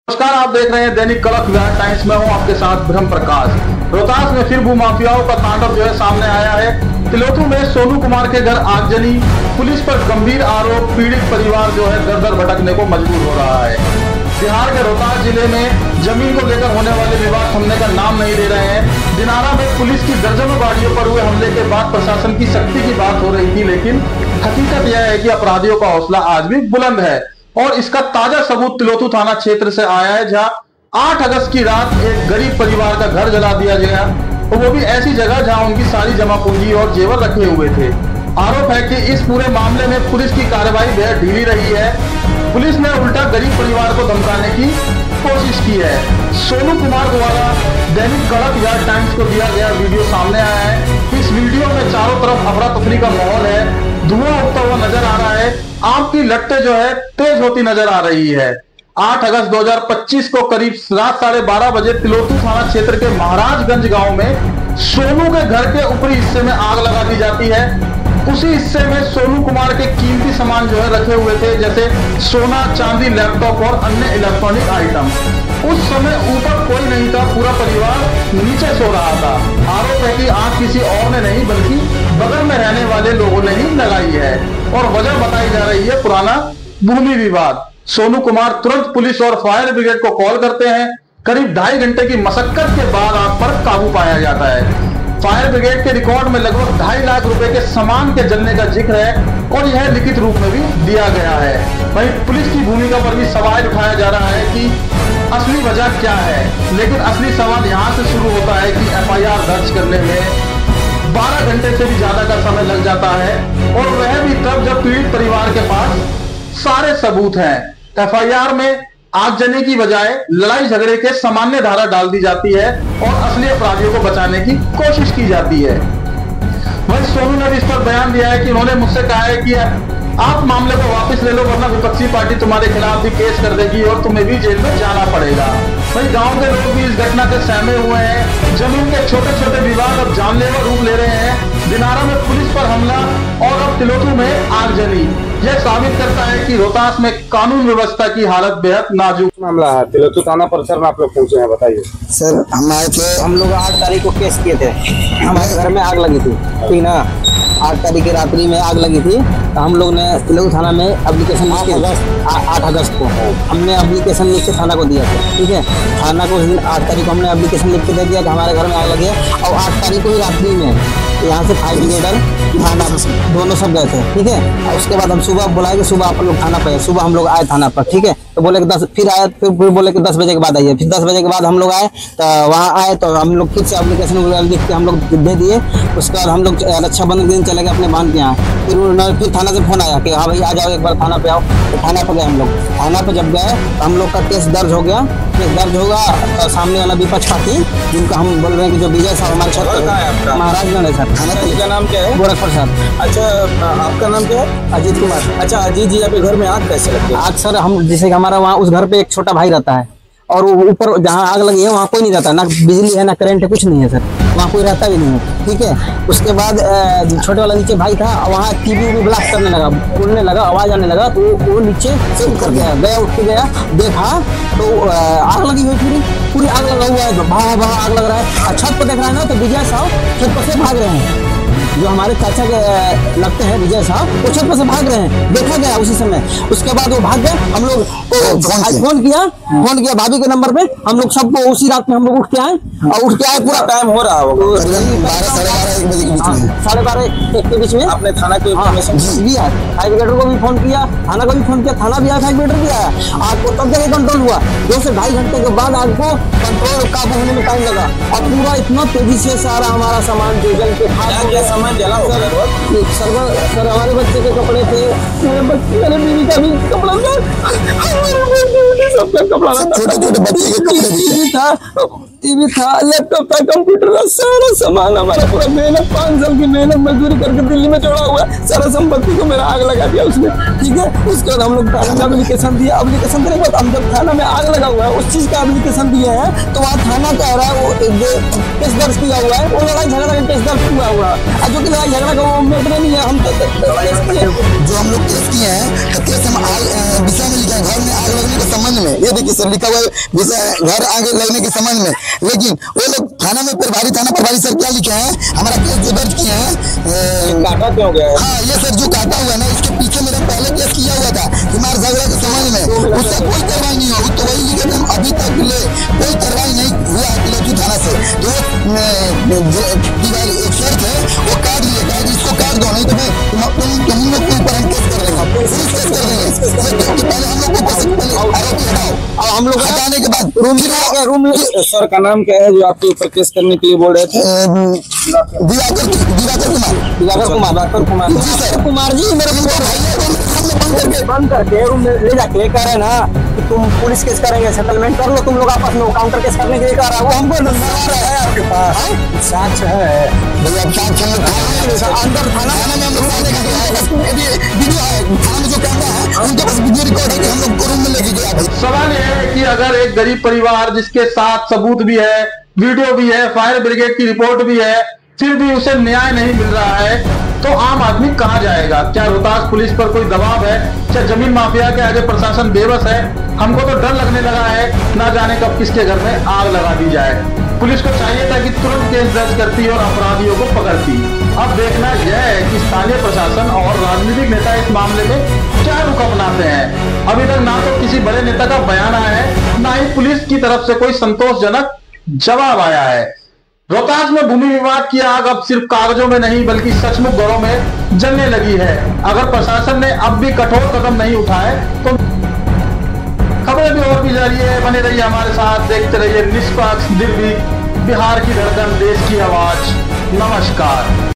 नमस्कार, आप देख रहे हैं दैनिक कड़क बिहार टाइम्स में हूं आपके साथ ब्रह्म प्रकाश। रोहतास में फिर भूमाफियाओं का तांडव जो है सामने आया है। तिलोतू में सोनू कुमार के घर आगजनी, पुलिस पर गंभीर आरोप, पीड़ित परिवार जो है दर दर भटकने को मजबूर हो रहा है। बिहार के रोहतास जिले में जमीन को लेकर होने वाले विवाद थमने का नाम नहीं ले रहे हैं। दिनारा में पुलिस की दर्जनों गाड़ियों पर हुए हमले के बाद प्रशासन की सख्ती की बात हो रही थी, लेकिन हकीकत यह है कि अपराधियों का हौसला आज भी बुलंद है। और इसका ताजा सबूत तिलोतू थाना क्षेत्र से आया है, जहां 8 अगस्त की रात एक गरीब परिवार का घर जला दिया गया, और वो भी ऐसी जगह जहां उनकी सारी जमा पूंजी और जेवर रखे हुए थे। आरोप है कि इस पूरे मामले में पुलिस की कार्रवाई बेहद ढीली रही है। पुलिस ने उल्टा गरीब परिवार को धमकाने की कोशिश की है। सोनू कुमार द्वारा दैनिक कड़क बिहार टाइम्स को दिया गया वीडियो सामने आया है। इस वीडियो में चारों तरफ अफरा तफरी का माहौल है, धुआं उठता हुआ नजर आ रहा है, आग की लपटें जो है तेज होती नजर आ रही है। 8 अगस्त 2025 को करीब रात 12:30 बजे तिलोतू थाना क्षेत्र के महाराजगंज गांव में सोनू के घर के ऊपरी हिस्से में आग लगा दी जाती है। उसी हिस्से में सोनू कुमार के कीमती सामान जो है रखे हुए थे, जैसे सोना, चांदी, लैपटॉप और अन्य इलेक्ट्रॉनिक आइटम। उस समय ऊपर कोई नहीं था, पूरा परिवार नीचे सो रहा था। आरोप है कि आग किसी और ने नहीं बल्कि बगल में रहने वाले लोगों ने ही लगाई है, और वजह बताई जा रही है पुराना भूमि विवाद। सोनू कुमार तुरंत पुलिस और फायर ब्रिगेड को कॉल करते हैं। करीब 2.5 घंटे की मशक्कत के बाद आग पर काबू पाया जाता है। फायर ब्रिगेड के रिकॉर्ड में लगभग 2.5 लाख रुपए के सामान के जलने का जिक्र है, और यह लिखित रूप में भी दिया गया है। वहीं पुलिस की भूमिका पर भी सवाल उठाया जा रहा है कि असली वजह क्या है, लेकिन असली सवाल यहाँ से शुरू होता है कि FIR दर्ज करने में 12 घंटे से भी ज्यादा का समय लग जाता है, और वह भी तब जब पीड़ित परिवार के पास सारे सबूत हैं। FIR में आगजनी की बजाय लड़ाई झगड़े के सामान्य धारा डाल दी जाती है और असली अपराधियों को बचाने की कोशिश की जाती है। वहीं सोनू ने भी इस पर बयान दिया है कि उन्होंने मुझसे कहा है कि आप मामले को वापस ले लो, वरना विपक्षी पार्टी तुम्हारे खिलाफ भी केस कर देगी और तुम्हें भी जेल में जाना पड़ेगा। वहीं गांव के लोग भी इस घटना से सहमे हुए हैं। जमीन के छोटे छोटे विवाद अब जानलेवा रूप ले रहे हैं। दिनारा में पुलिस पर हमला और अब तिलोतू में आगजनी, यह साबित करता है कि रोहतास में कानून व्यवस्था की हालत बेहद नाजुक। मामला है तिलोतू थाना परिसर में आप लोग पहुंचे हैं, बताइए सर। हम आए थे, हम लोग 8 तारीख को केस किए थे। हमारे घर में आग लगी थी, ठीक ना। 8 तारीख की रात्रि में आग लगी थी, तो हम लोग ने तिलोतू थाना में एप्लीकेशन लिख के 8 अगस्त को हमने एप्लीकेशन लिख के थाना को दिया था, ठीक है। थाना को 8 तारीख को हमने एप्लीकेशन लिख के दे दिया कि हमारे घर में आग लगी है, और 8 तारीख को ही रात्रि में यहाँ से फायर ब्रिगेडर थाना दोनों सब गए थे, ठीक है। और उसके बाद हम सुबह बुलाए कि सुबह आप लोग थाना पे, सुबह हम लोग आए थाना पर, ठीक है। तो बोले कि 10, फिर आए, फिर बोले कि 10 बजे के बाद आइए। फिर 10 बजे के बाद हम लोग आए, तो वहाँ आए तो हम लोग फिर से एप्लीकेशन लिख के हम लोग दे दिए। उसके बाद हम लोग रक्षाबंधन दिन चले गए अपने बहन के यहाँ। फिर थाना से फोन आया कि हाँ भाई आ जाओ, एक बार थाना पे आओ। तो थाना पर गए हम लोग। थाना पर जब गए तो हम लोग का केस दर्ज हो गया। केस दर्ज होगा तो सामने वाला विपक्ष पार्टी, जिनका हम बोल रहे हैं कि जो विजय साहब हमारे क्षेत्र महाराजगंज है सर। थाना का नाम क्या है? गोरखपुर सर। अच्छा, आपका नाम क्या है? अजीत कुमार। अच्छा अजीत जी, आपके घर में आग कैसे लगी? आग सर, हम जैसे हमारा वहाँ उस घर पे एक छोटा भाई रहता है, और वो ऊपर जहाँ आग लगी है वहाँ कोई नहीं रहता, ना बिजली है ना करंट है, कुछ नहीं है सर, वहाँ कोई रहता भी नहीं है, ठीक है। उसके बाद छोटे वाला नीचे भाई था, वहाँ टीवी भी ब्लास्ट करने लगा, उड़ने लगा, आवाज आने लगा, तो वो नीचे से उतर गया, उठ के गया, देखा तो आग लगी हुई, पूरी आग लगा हुआ है, बाहर आग लग रहा है। छत पर देख रहा है ना, तो विजय साहब छत पर से भाग रहे हैं, जो हमारे चाचा के लगते हैं विजय साहब, वो छत पर से भाग रहे हैं, देखा गया उसी समय। उसके बाद वो भाग गए, हम लोग फोन किया भाभी के नंबर पे, हम लोग सबको उसी रात में हम लोग उठ के आए, और उठ के आए पूरा टाइम हो रहा होगा 12:30-1 के बीच में। आपने थाना को इन्फॉर्मेशन दिया, फायर ब्रिगेडर को भी फोन किया, थाना को भी फोन किया, थाना भी आया, फायर ब्रिगेडर भी आया। आग को तब जाके कंट्रोल हुआ, 2 से 2.5 घंटे के बाद आग को कंट्रोल काबू होने में टाइम लगा, और पूरा इतना तेजी से सारा हमारा सामान जो जल के सामान जला होगा सर। हमारे बच्चे के कपड़े थे, मेरे बीवी का भी कपड़ा था, सबका कपड़ा था, छोटे बच्चे के कपड़े टीवी था, लैपटॉप था, कंप्यूटर था, सारा सामान हमारा, पूरा मेहनत 5 साल की मेहनत मजदूरी करके दिल्ली में छोड़ा हुआ, सारा संपत्ति को मेरा आग लगा दिया उसने, ठीक है। उसके बाद हम लोग थाना में एप्लीकेशन दिया, एप्लीकेशन देने के बाद हम जब थाना में आग लगा हुआ है, उस चीज का एप्लीकेशन दिया है, तो वहाँ थाना कह रहा है वो केस दर्ज किया हुआ है, वो लड़ाई झगड़ा का केस दर्ज हुआ हुआ है, जो कि लड़ाई झगड़ा का वो मैटर नहीं है। हम जो हम लोग केस किए हैं, तो केस हम विषय में लिखा घर में आग लगने के संबंध में, ये देखिए सर लिखा हुआ है घर आग लगने के संबंध में, लेकिन वो लोग थाना में थाना प्रभारी सर क्या लिखे हैं, हमारा केस जो दर्ज किए हैं, काटा क्यों गया है? हाँ ये सर जो काटा हुआ है ना, इसके पीछे मेरा पहले केस किया हुआ था कुमार झगड़ा के संबंध में, उससे कोई कार्रवाई नहीं हुआ, तो वही लिखे थे अभी तक कोई कार्रवाई नहीं हुआ तिलौथू थाना से। तो एक शर्त है वो काट लिएगा, इसको काट दो, नहीं तो तुम लोग के ऊपर हम केस कर रहे हैं, पुलिस केस कर रहे हैं। पहले हम लोग को आरोपी हटाओ, और हम लोग हटाने के बाद रूम सर का नाम क्या है जो आपके ऊपर केस करने के लिए बोल रहे थे? दिवाकर कुमार जी सर, कुमार जी मेरे बंद करके रूम में ले जाके कह रहे ना कि तुम पुलिस केस करेंगे, सेटलमेंट कर लो तुम लोग आपस में, काउंटर केस करने के लिए कह रहा है, वो हमको नजर आ रहा है आपके पास साक्ष्य है भैया, अंदर थाना में हम लोग वीडियो है, थाना में जो कैमरा है उनके पास वीडियो रिकॉर्ड है कि हम लोग रूम में लेके गया। सवाल यह है कि अगर एक गरीब परिवार जिसके साथ सबूत भी है, वीडियो भी है, फायर ब्रिगेड की रिपोर्ट भी है, फिर भी उसे न्याय नहीं मिल रहा है, तो आम आदमी कहां जाएगा? क्या रोहतास पुलिस पर कोई दबाव है? क्या जमीन माफिया के आगे प्रशासन बेबस है? हमको तो डर लगने लगा है, ना जाने कब किसके घर में आग लगा दी जाए। पुलिस को चाहिए था कि तुरंत केस दर्ज करती और अपराधियों को पकड़ती। अब देखना यह है कि स्थानीय प्रशासन और राजनीतिक नेता इस मामले में क्या रुख अपनाते हैं। अभी तक ना तो किसी बड़े नेता का बयान आया है, ना ही पुलिस की तरफ से कोई संतोषजनक जवाब आया है। रोहतास में भूमि विवाद की आग अब सिर्फ कागजों में नहीं बल्कि सचमुच घरों में जलने लगी है। अगर प्रशासन ने अब भी कठोर कदम नहीं उठाए तो खबरें भी और भी जारी है। बने रहिए हमारे साथ, देखते रहिए निष्पक्ष, दिल्ली, बिहार की धड़कन, देश की आवाज। नमस्कार।